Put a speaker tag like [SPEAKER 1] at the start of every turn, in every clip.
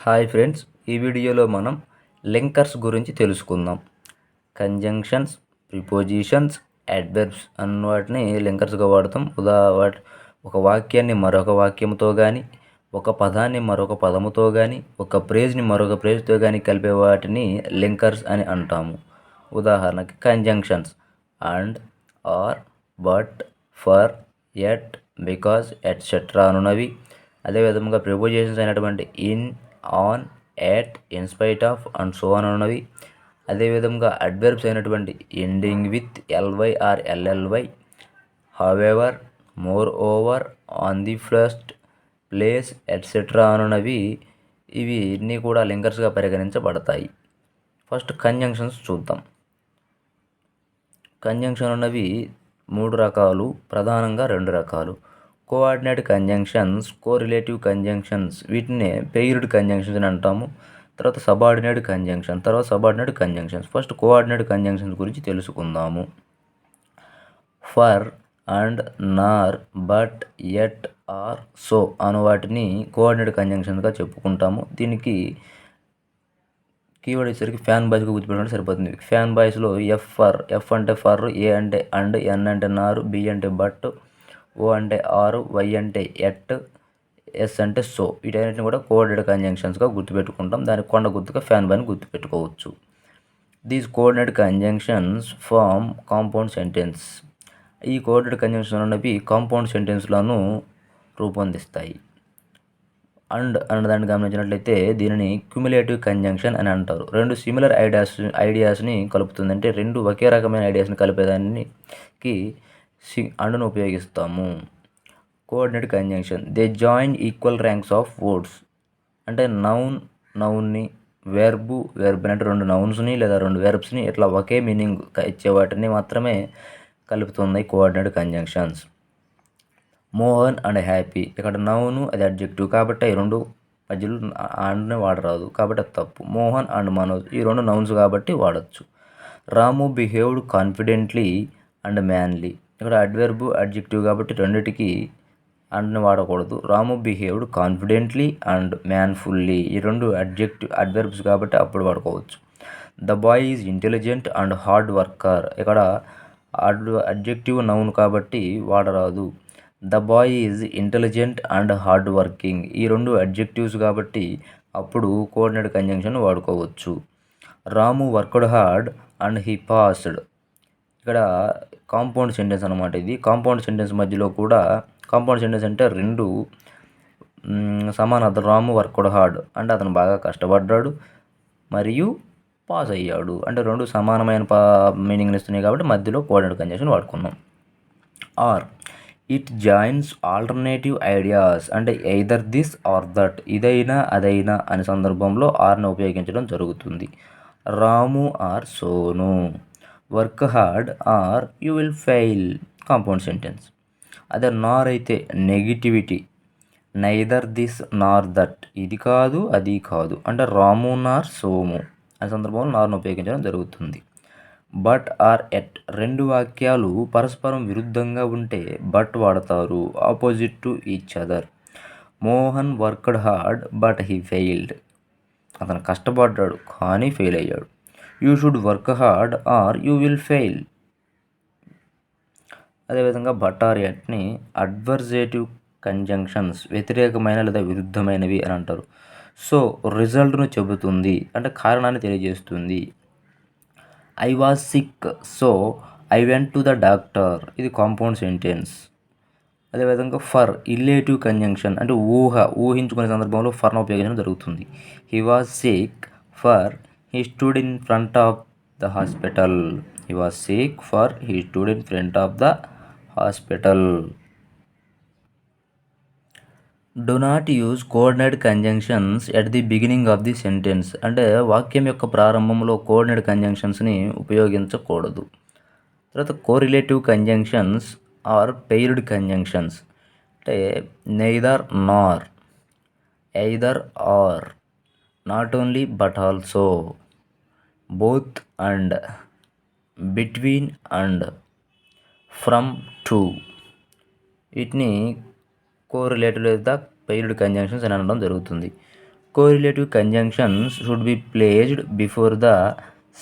[SPEAKER 1] Hi friends, ఈ వీడియోలో మనం లింకర్స్ గురించి తెలుసుకుందాం. కంజంక్షన్స్, ప్రిపోజిషన్స్, అడ్వర్బ్స్ అన్న వాటిని లింకర్స్గా వాడతాం. ఒక వాక్యాన్ని మరొక వాక్యంతో కానీ, ఒక పదాన్ని మరొక పదముతో కానీ, ఒక ప్రేజ్ని మరొక ప్రేజ్తో కానీ కలిపే వాటిని లింకర్స్ అని అంటాము. ఉదాహరణకి conjunctions and, or, but, for, at, because, etcetera అనున్నవి. అదేవిధంగా ప్రిపోజిషన్స్ అయినటువంటి in, on, at, in spite of and so on ఉన్నవి. అదేవిధంగా అడ్వర్బ్స్ అయినటువంటి ending with LY or LLY, however, moreover, on the first, place, etcetera అనున్నవి. ఇవి అన్నీ కూడా లింకర్స్గా పరిగణించబడతాయి. ఫస్ట్ కంజంక్షన్స్ చూద్దాం. కంజంక్షన్ ఉన్నవి 3 రకాలు, ప్రధానంగా 2 రకాలు. కోఆర్డినేట్ కంజంక్షన్స్, కోరిలేటివ్ కంజంక్షన్స్, వీటిని పెయిర్డ్ కంజంక్షన్స్ అని అంటాము. తర్వాత subordinate conjunctions. First coordinate conjunctions గురించి తెలుసుకుందాము. For and, Nar, but, at, are, so అను వాటిని కోఆర్డినేట్ కంజంక్షన్స్గా చెప్పుకుంటాము. దీనికి కీవర్డ్ వచ్చేసరికి ఫ్యాన్ బాయ్స్గా గుర్తుపెట్టుకుంటే సరిపోతుంది. ఫ్యాన్ బాయ్స్లో ఎఫ్ అంటే ఫర్, ఏ అంటే అండ్, ఎన్ అంటే నారు, బి అంటే బట్, ఓ అంటే ఆరు, వై అంటే ఎట్, ఎస్ అంటే సో. వీటన్నిటిని కూడా కోఆర్డినేట్ కంజంక్షన్స్గా గుర్తుపెట్టుకుంటాం. దానికి కొండ గుర్తుగా ఫ్యాన్ బాయ్ని గుర్తుపెట్టుకోవచ్చు. These coordinate conjunctions form compound sentence. ఈ కోఆర్డినేట్ కంజంక్షన్ అనేవి కాంపౌండ్ సెంటెన్స్లను రూపొందిస్తాయి. అండ్ అన్నదాన్ని గమనించినట్లయితే దీనిని క్యుములేటివ్ కంజంక్షన్ అని అంటారు. 2 సిమిలర్ ఐడియాస్ని కలుపుతుంది. అంటే 2 ఒకే రకమైన ఐడియాస్ని కలిపేదానికి అండ్ను ఉపయోగిస్తాము. Coordinate conjunction they join equal ranks of words. అంటే నౌన్ని, వెర్బ్ని అంటే 2 నౌన్స్ని లేదా 2 వెర్బ్స్ని ఇట్లా ఒకే మీనింగ్ ఇచ్చే వాటిని మాత్రమే కలుపుతున్నాయి coordinate conjunctions. Mohan and happy, ఇక్కడ నౌను అది అడ్జెక్టివ్ కాబట్టి ఈ 2 మధ్యలో అండ్ని వాడరాదు కాబట్టి అది తప్పు. మోహన్ అండ్ మనోజ్ ఈ 2 నౌన్స్ కాబట్టి వాడచ్చు. Ramu behaved confidently and manly, ఇక్కడ అడ్వర్బ్ అడ్జెక్టివ్ కాబట్టి రెండిటికి అండ్ని వాడకూడదు. Ramu behaved confidently and manfully ఈ 2 అడ్వర్బ్స్ కాబట్టి అప్పుడు వాడుకోవచ్చు. The boy is intelligent and hard worker, ఇక్కడ అడ్జెక్టివ్ నౌన్ కాబట్టి వాడరాదు. The boy is intelligent and hard working ఈ 2 అడ్జెక్టివ్స్ కాబట్టి అప్పుడు కోఆర్డినేట్ కంజంక్షన్ వాడుకోవచ్చు. Ramu worked hard and he passed, ఇక్కడ కాంపౌండ్ సెంటెన్స్ అనమాట. ఇది కాంపౌండ్ సెంటెన్స్ మధ్యలో కూడా కాంపౌండ్ సెంటెన్స్ అంటే 2 సమానార్థం. రాము వర్క్డ్ హార్డ్ అంటే అతను బాగా కష్టపడ్డాడు మరియు పాస్ అయ్యాడు అంటే 2 సమానమైన మీనింగ్ని ఇస్తున్నాయి కాబట్టి మధ్యలో కోఆర్డినేట్ కంజంక్షన్ వాడుకున్నాం. Or it joins alternative ideas, అంటే ఎయిదర్ దిస్ ఆర్ దట్, ఇదైనా అదైనా అనే సందర్భంలో ఆర్ని ఉపయోగించడం జరుగుతుంది. Ramu or Sonu, work hard or you will fail, compound sentence. అదే నార్ అయితే negativity, neither this nor that, ఇది కాదు అది కాదు అంటే రాము నార్ సోము అనే సందర్భంలో నార్ను ఉపయోగించడం జరుగుతుంది. బట్ ఆర్ ఎట్ 2 వాక్యాలు పరస్పరం విరుద్ధంగా ఉంటే బట్ వాడతారు, opposite to each other. Mohan worked hard but he failed, అతను కష్టపడ్డాడు కానీ ఫెయిల్ అయ్యాడు. You should work hard or you will fail. అదేవిధంగా బట్ ఆర్ ఎట్ని అడ్వర్జేటివ్ కంజంక్షన్స్, వ్యతిరేకమైన లేదా విరుద్ధమైనవి అని అంటారు. సో రిజల్ట్ను చెబుతుంది అంటే కారణాన్ని తెలియజేస్తుంది. I was sick so I went to the doctor, ఇది కాంపౌండ్ సెంటెన్స్. అదేవిధంగా ఫర్ ఇల్లేటివ్ కంజంక్షన్ అంటే ఊహించుకునే సందర్భంలో ఫర్ను ఉపయోగించడం జరుగుతుంది. He was sick for he stood in front of the hospital, he was sick for he stood in front of the hospital. Do not use coordinate conjunctions at the beginning of the sentence, అంటే వాక్యం యొక్క ప్రారంభంలో coordinate కంజంక్షన్స్ని ఉపయోగించకూడదు. తర్వాత correlative conjunctions are paired conjunctions, అంటే neither Nar, either are, not only but also, both and, between and, from to, వీటిని correlative లేదా పెయిర్డ్ కంజంక్షన్స్ అని అనడం జరుగుతుంది. Correlative conjunctions should be placed before the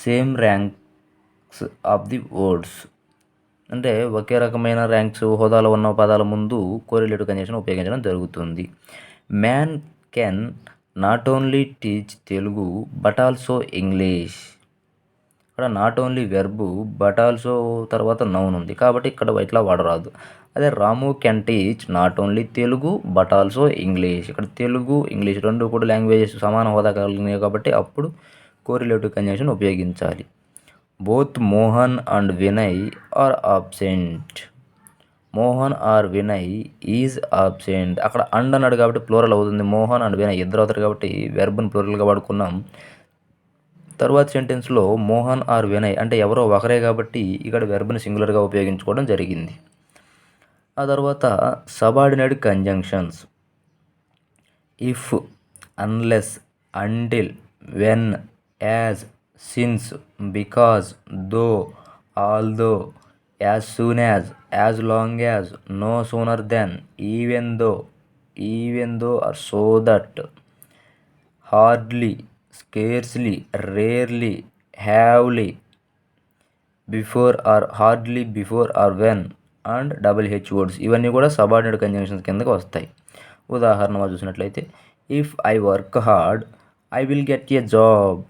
[SPEAKER 1] same ranks of the words. అంటే ఒకే రకమైన ranks హోదాలో ఉన్న పదాల ముందు కోరిలేటివ్ కంజంక్షన్ ఉపయోగించడం జరుగుతుంది. Man can not only teach Telugu but also English. ఇక్కడ not only verb but also తర్వాత నౌన్ ఉంది కాబట్టి ఇక్కడ ఇట్లా వాడరాదు. అదే Ramu can teach not only Telugu but also English. ఇక్కడ తెలుగు ఇంగ్లీష్ రెండు కూడా లాంగ్వేజెస్ సమాన హోదా కలిగినాయి కాబట్టి అప్పుడు కోరిలేటివ్ కంజంక్షన్ ఉపయోగించాలి. Both Mohan and Vinay are absent. Mohan or Vinay is absent. అక్కడ అండ్ అన్నాడు కాబట్టి ప్లూరల్ అవుతుంది. మోహన్ అండ్ వినయ్ ఇద్దరు అవుతారు కాబట్టి వెర్బ్ని ప్లూరల్గా వాడుకున్నాం. తర్వాత సెంటెన్స్లో మోహన్ ఆర్ వినయ్ అంటే ఎవరో ఒకరే కాబట్టి ఇక్కడ వెర్బ్ని సింగులర్గా ఉపయోగించుకోవడం జరిగింది. ఆ తర్వాత subordinate conjunctions. If, unless, until, when, as, since, because, though, although, as soon as long as, no sooner then, even though or so that, hardly, scarcely, rarely, heavily, before or hardly, before or when and WH words ఇవన్నీ కూడా subordinate conjunctions కిందకి వస్తాయి. ఉదాహరణ చూసినట్లయితే if I work hard I will get a job.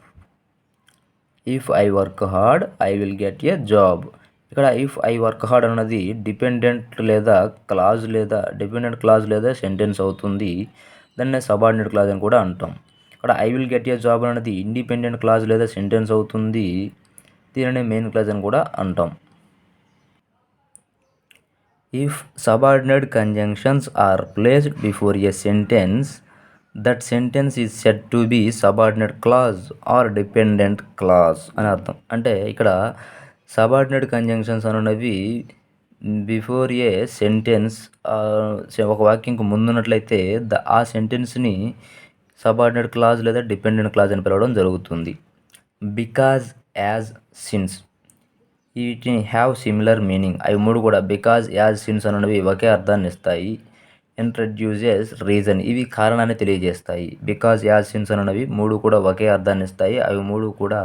[SPEAKER 1] If I work hard I will get a job. ఇక్కడ if I work hard అన్నది dependent clause లేదా sentence అవుతుంది. దాన్ని సబార్డినేట్ క్లాజ్ అని కూడా అంటాం. ఇక్కడ I will get a job అనేది ఇండిపెండెంట్ క్లాజ్ లేదా సెంటెన్స్ అవుతుంది. దీనిని మెయిన్ క్లాజ్ అని కూడా అంటాం. If subordinate conjunctions are placed before a sentence that sentence is said to be subordinate clause or dependent clause అని అర్థం. అంటే ఇక్కడ సబార్డినేట్ కంజంక్షన్స్ అనేవి బిఫోర్ ఏ సెంటెన్స్ ఒక వాక్యంకు ముందున్నట్లయితే ఆ సెంటెన్స్ని సబార్డినేట్ క్లాజ్ లేదా డిపెండెంట్ క్లాజ్ అని పిలవడం జరుగుతుంది. బికాజ్, యాజ్, సిన్స్ వీటిని హ్యావ్ సిమిలర్ మీనింగ్. అవి మూడు కూడా బికాజ్, యాజ్, సిన్స్ అనేవి ఒకే అర్థాన్ని ఇస్తాయి. ఇంట్రడ్యూసెస్ రీజన్ ఇవి కారణాన్ని తెలియజేస్తాయి. బికాజ్, యాజ్, సిన్స్ అనేవి మూడు కూడా ఒకే అర్థాన్ని ఇస్తాయి. అవి మూడు కూడా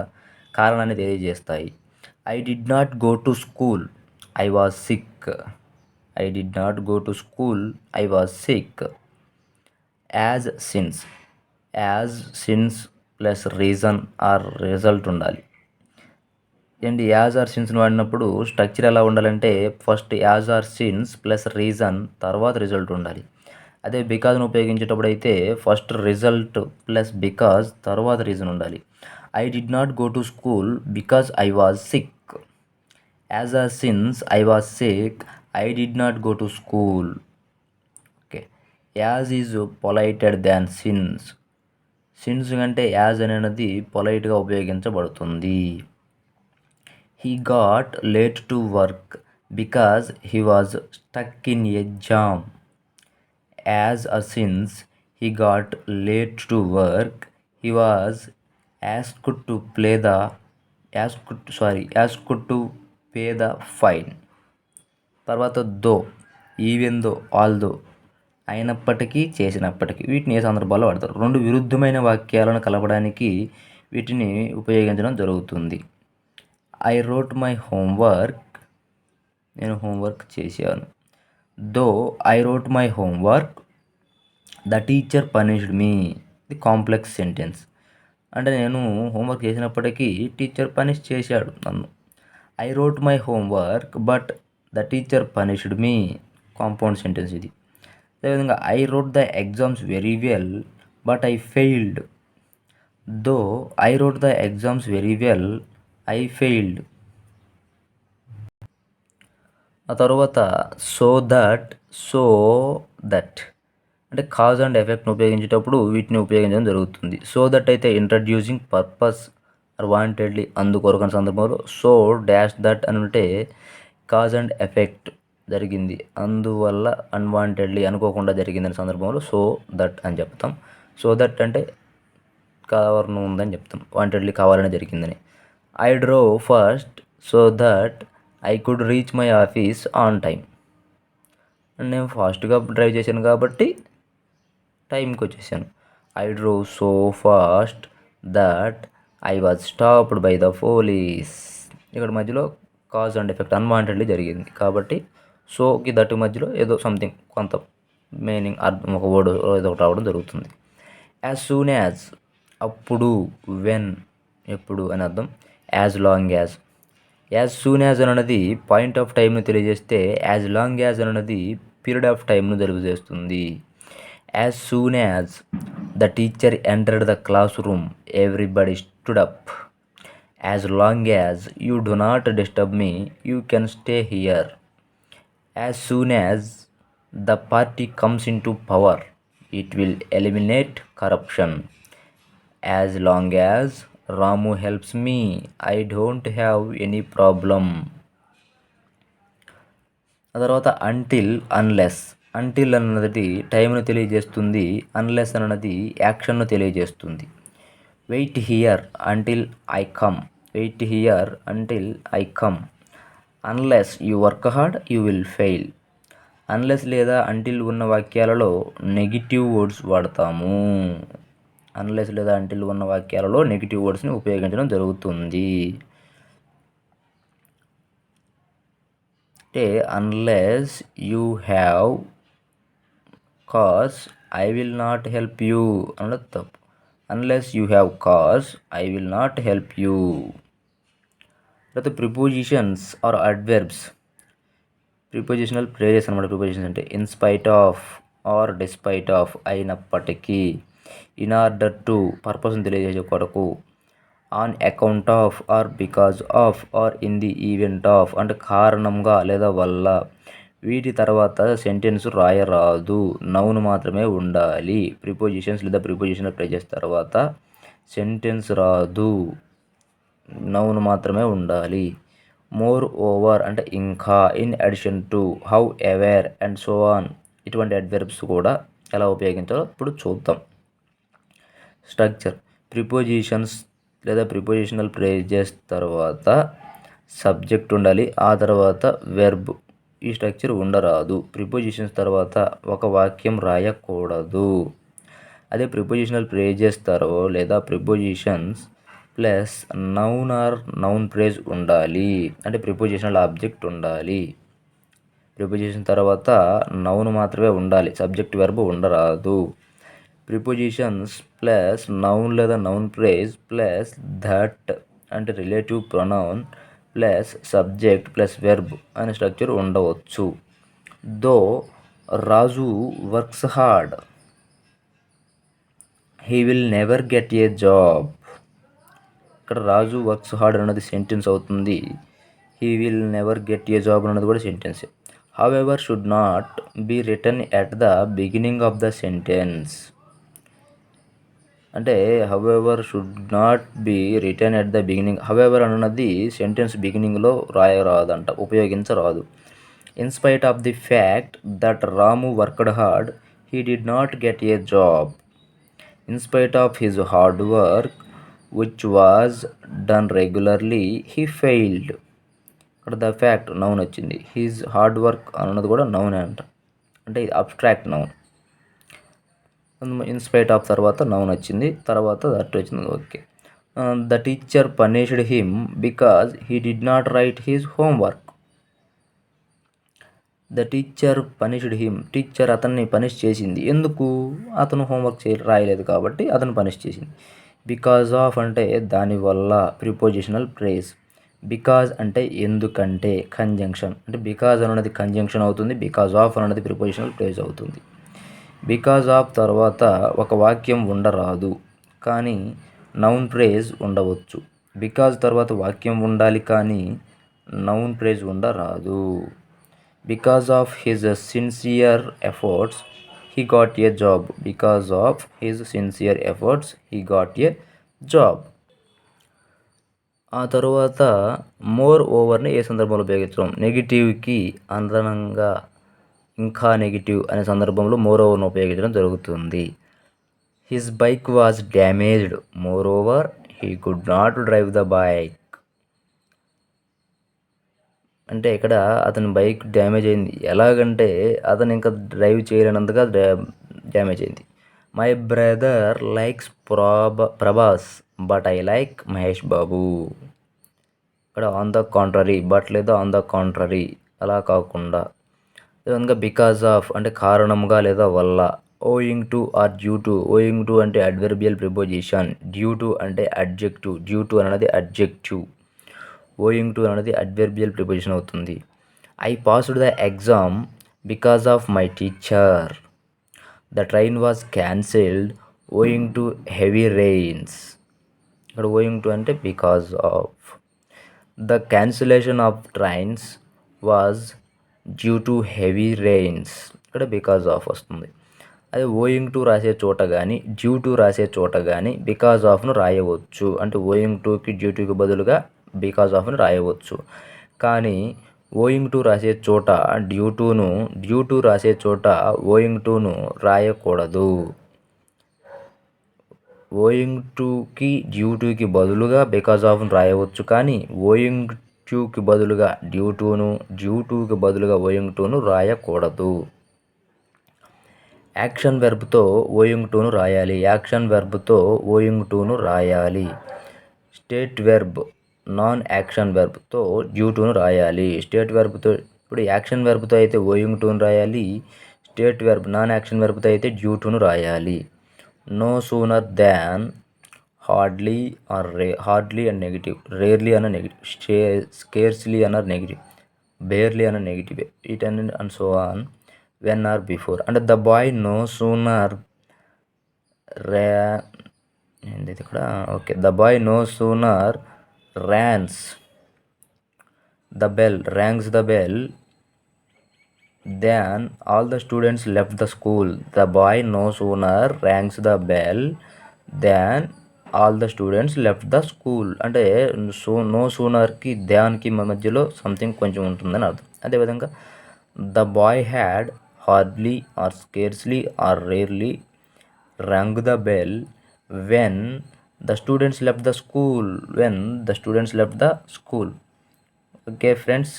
[SPEAKER 1] కారణాన్ని తెలియజేస్తాయి. I did not go to school I was sick. I did not go to school I was sick. As, since plus reason or result ఉండాలి. ఏంటి యాజ్ ఆర్ సిన్స్ని వాడినప్పుడు స్ట్రక్చర్ ఎలా ఉండాలంటే first as or since plus reason తర్వాత result ఉండాలి. అదే బికాజ్ను ఉపయోగించేటప్పుడు అయితే ఫస్ట్ రిజల్ట్ ప్లస్ బికాజ్ తర్వాత రీజన్ ఉండాలి. I did not go to school because I was sick. As or since I was sick I did not go to school. Okay. As is polited than since. Since కంటే as అనేది పొలైట్గా ఉపయోగించబడుతుంది. He got late to work because he was stuck in a jam. As or since he got late to work, he was asked to pay the fine. తర్వాత దో, even though, although అయినప్పటికీ చేసినప్పటికీ వీటిని ఏ సందర్భాల్లో వాడతారు. రెండు విరుద్ధమైన వాక్యాలను కలపడానికి వీటిని ఉపయోగించడం జరుగుతుంది. I wrote my homework. నేను హోంవర్క్ చేశాను. Though I wrote my homework the teacher punished me. ఇది కాంప్లెక్స్ సెంటెన్స్. అంటే నేను హోంవర్క్ చేసినప్పటికీ టీచర్ పనిష్ చేశాడు నన్ను. I wrote my homework but the teacher punished me. Compound sentence ఇది. అదేవిధంగా I wrote the exams very well but I failed. Though I wrote the exams very well I failed. ఆ తర్వాత so that అంటే cause and ఎఫెక్ట్ని ఉపయోగించేటప్పుడు వీటిని ఉపయోగించడం జరుగుతుంది. So that అయితే ఇంట్రడ్యూసింగ్ పర్పస్ ఆర్ వాంటెడ్లీ అందుకొరకు అనే సందర్భంలో సో డాష్ దట్ అని ఉంటే కాజ్ అండ్ ఎఫెక్ట్ జరిగింది అందువల్ల అన్వాంటెడ్లీ అనుకోకుండా జరిగిందనే సందర్భంలో సో దట్ అని చెప్తాం. సో దట్ అంటే కారణం ఉందని చెప్తాం, వాంటెడ్లీ కావాలని జరిగిందని. I drove first so that I could reach my office on time. నేను ఫాస్ట్గా డ్రైవ్ చేశాను కాబట్టి టైంకి వచ్చేసాను. I drove so fast that I was stopped by the police. ఇక్కడ మధ్యలో కాజ్ అండ్ ఎఫెక్ట్ అన్వాంటెడ్లీ జరిగింది కాబట్టి సోకి దట్ మధ్యలో ఏదో సంథింగ్ కొంత మీనింగ్ అర్థం ఒక వర్డ్ ఏదో ఒకటి రావడం జరుగుతుంది. యాజ్ సూన్ యాజ్ అప్పుడు, వెన్ ఎప్పుడు అని అర్థం, as long as. As soon as అన్నది పాయింట్ ఆఫ్ టైంను తెలియజేస్తే యాజ్ లాంగ్ యాజ్ అన్నది పీరియడ్ ఆఫ్ టైంను తెలియజేస్తుంది. As soon as the teacher entered the class room everybody stood up. As long as you do not disturb me you can stay here. As soon as the party comes in to power it will eliminate corruption. As long as Ramu helps me I don't have any problem. ఆ తర్వాత until, unless. Until అన్నది టైంను తెలియజేస్తుంది, unless అన్నది యాక్షన్ను తెలియజేస్తుంది. Wait here until I come, wait here until I come. Unless you work hard you will fail. Unless లేదా until ఉన్న వాక్యాలలో నెగిటివ్ వర్డ్స్ వాడతాము. అన్లెస్ లేదా అంటిల్ ఉన్న వాక్యాలలో నెగిటివ్ వర్డ్స్ని ఉపయోగించడం జరుగుతుంది. అంటే unless you have cause I will not help you అన్నది తప్పు. Unless you have cause I will not help you. తర్వాత prepositions or adverbs. Prepositional phrases అనమాట. ప్రిపోజిషన్స్ అంటే in spite of are despite of, అయినప్పటికీ, ఇన్ ఆర్డర్ టు పర్పస్ని తెలియజేసే కొరకు, on account of or because of or in the event of అంటే కారణంగా లేదా వల్ల. వీటి తర్వాత సెంటెన్స్ రాయరాదు, నౌన్ మాత్రమే ఉండాలి. ప్రిపోజిషన్స్ లేదా ప్రిపోజిషనల్ ఫ్రేజెస్ తర్వాత సెంటెన్స్ రాదు, నౌన్ మాత్రమే ఉండాలి. మోర్ ఓవర్ అంటే ఇంకా, in addition to, how ever and so on ఇటువంటి అడ్వర్బ్స్ కూడా ఎలా ఉపయోగించాలో ఇప్పుడు చూద్దాం. స్ట్రక్చర్. ప్రిపోజిషన్స్ లేదా ప్రిపోజిషనల్ ఫ్రేజెస్ తర్వాత సబ్జెక్ట్ ఉండాలి, ఆ తర్వాత వెర్బ్. ఈ స్ట్రక్చర్ ఉండరాదు. ప్రిపోజిషన్స్ తర్వాత ఒక వాక్యం రాయకూడదు. అదే ప్రిపోజిషనల్ ఫ్రేజెస్ తర్వాత లేదా prepositions plus noun or noun phrase ఉండాలి. అంటే ప్రిపోజిషనల్ ఆబ్జెక్ట్ ఉండాలి. ప్రిపోజిషన్ తర్వాత నౌన్ మాత్రమే ఉండాలి, సబ్జెక్ట్ వెర్బ్ ఉండరాదు. ప్రిపోజిషన్స్ ప్లస్ నౌన్ లేదా నౌన్ ఫ్రేజ్ ప్లస్ దట్ అంటే relative pronoun plus subject plus verb అనే స్ట్రక్చర్ ఉండవచ్చు. Though Raju works hard he will never get a job. ఇక్కడ రాజు వర్క్స్ హార్డ్ అన్నది సెంటెన్స్ అవుతుంది. He will never get a job అన్నది కూడా సెంటెన్సే. However should not be written at the beginning of the sentence. అంటే however should not be written at the beginning. However అన్నది sentence బిగినింగ్లో రాయరాదంట, ఉపయోగించరాదు. In spite of the fact that Ramu worked hard he did not get a job. In spite of his hard work which was done regularly he failed. ఇక్కడ the fact noun వచ్చింది, his hard work అన్నది కూడా నౌనే అంట, అంటే ఇది అబ్స్ట్రాక్ట్ నౌన్. ఇన్స్పైట్ ఆఫ్ తర్వాత noun వచ్చింది, తర్వాత దట్ వచ్చింది. Okay. The teacher punished him because he did not right his homework. The teacher punished him, teacher అతన్ని పనిష్ చేసింది. ఎందుకు? అతను హోంవర్క్ రాయలేదు కాబట్టి అతను పనిష్ చేసింది. బికాజ్ ఆఫ్ అంటే దానివల్ల, ప్రిపోజిషనల్ ఫ్రేజ్. బికాజ్ అంటే ఎందుకంటే, కంజంక్షన్. అంటే బికాజ్ అన్నది కంజంక్షన్ అవుతుంది, బికాజ్ ఆఫ్ అన్నది ప్రిపోజిషనల్ ఫ్రేజ్ అవుతుంది. బికాజ్ ఆఫ్ తర్వాత ఒక వాక్యం ఉండరాదు, కానీ నౌన్ ఫ్రేజ్ ఉండవచ్చు. బికాజ్ తర్వాత వాక్యం ఉండాలి, కానీ నౌన్ ఫ్రేజ్ ఉండరాదు. Because of his sincere efforts he got a job. Because of his sincere efforts he got a job. ఆ తర్వాత మోర్ ఓవర్ని ఏ సందర్భంలో ఉపయోగించడం? నెగిటివ్కి అదనంగా, ఇంకా నెగిటివ్ అనే సందర్భంలో మోర్ ఓవర్ను ఉపయోగించడం జరుగుతుంది. His bike was damaged more over he could not drive the bike. అంటే ఇక్కడ అతని బైక్ డ్యామేజ్ అయింది. ఎలాగంటే అతను ఇంకా డ్రైవ్ చేయలేనంతగా డ్యామేజ్ అయింది. My brother likes Prabhas but I like Mahesh Babu. ఇక్కడ ఆన్ ద కాంట్రరీ బట్ లేదా ఆన్ ద కాంట్రరీ అలా కాకుండా విధంగా బికాజ్ ఆఫ్ అంటే కారణంగా లేదా వల్ల, owing to or due to. Owing to అంటే అడ్వర్బియల్ ప్రిపోజిషన్, డ్యూ టు అంటే అడ్జెక్టివ్. డ్యూ టు అనేది అడ్జెక్టివ్, ఓయింగ్ టు అనేది అడ్వర్బియల్ ప్రిపోజిషన్ అవుతుంది. I passed the exam because of my teacher. The train was cancelled ఓయింగ్ to heavy rains. ఇక్కడ ఓయింగ్ to అంటే because of. The cancellation of trains was due to heavy rains. ఇక్కడ because of వస్తుంది. అదే ఓయింగ్ to రాసే చోట కానీ due to రాసే చోట కానీ బికాజ్ ఆఫ్ను రాయవచ్చు. అంటే ఓయింగ్ టుకి డ్యూ టుకి బదులుగా బికాజ్ ఆఫ్ను రాయవచ్చు. కానీ ఓయింగ్ టు రాసే చోట డ్యూ టు రాసే చోట ఓయింగ్ టును రాయకూడదు. ఓయింగ్ టుకి డ్యూ టుకి బదులుగా బికాజ్ ఆఫ్ను రాయవచ్చు. కానీ ఓయింగ్ టుకి బదులుగా డ్యూ టుకి బదులుగా ఓయింగ్ టును రాయకూడదు. యాక్షన్ వెర్బ్తో ఓయింగ్ టును రాయాలి. యాక్షన్ వెర్బ్తో ఓయింగ్ టును రాయాలి. స్టేట్ వెర్బ్ నాన్ యాక్షన్ వెర్బ్తో డ్యూ టును రాయాలి. స్టేట్ వెర్బ్తో ఇప్పుడు యాక్షన్ వెర్బ్తో అయితే ఓయింగ్ టును రాయాలి. స్టేట్ వెర్బ్ నాన్ యాక్షన్ వెర్బ్తో అయితే డ్యూ టును రాయాలి. No sooner than, hardly or hardly and negative, rarely అన్న నెగిటివ్, స్కేర్స్లీ అన్న నెగిటివ్, బేర్లీ అన్న negative, it and so on. When or before అంటే ద బాయ్ నో సూనర్ ఇక్కడ okay. The boy no sooner rangs the bell then all the students left the school. The boy no sooner rangs the bell then all the students left the school. అంటే no సూనర్కి దానికి మధ్యలో something కొంచెం ఉంటుందని అర్థం. అదేవిధంగా the boy had hardly or scarcely or rarely rang the bell when the students left the school. Okay friends,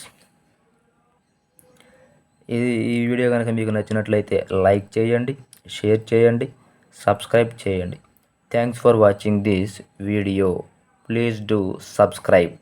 [SPEAKER 1] ఈ video కనుక మీకు నచ్చినట్లయితే లైక్ చేయండి, షేర్ చేయండి, సబ్స్క్రైబ్ చేయండి. Thanks for watching this video. Please do subscribe.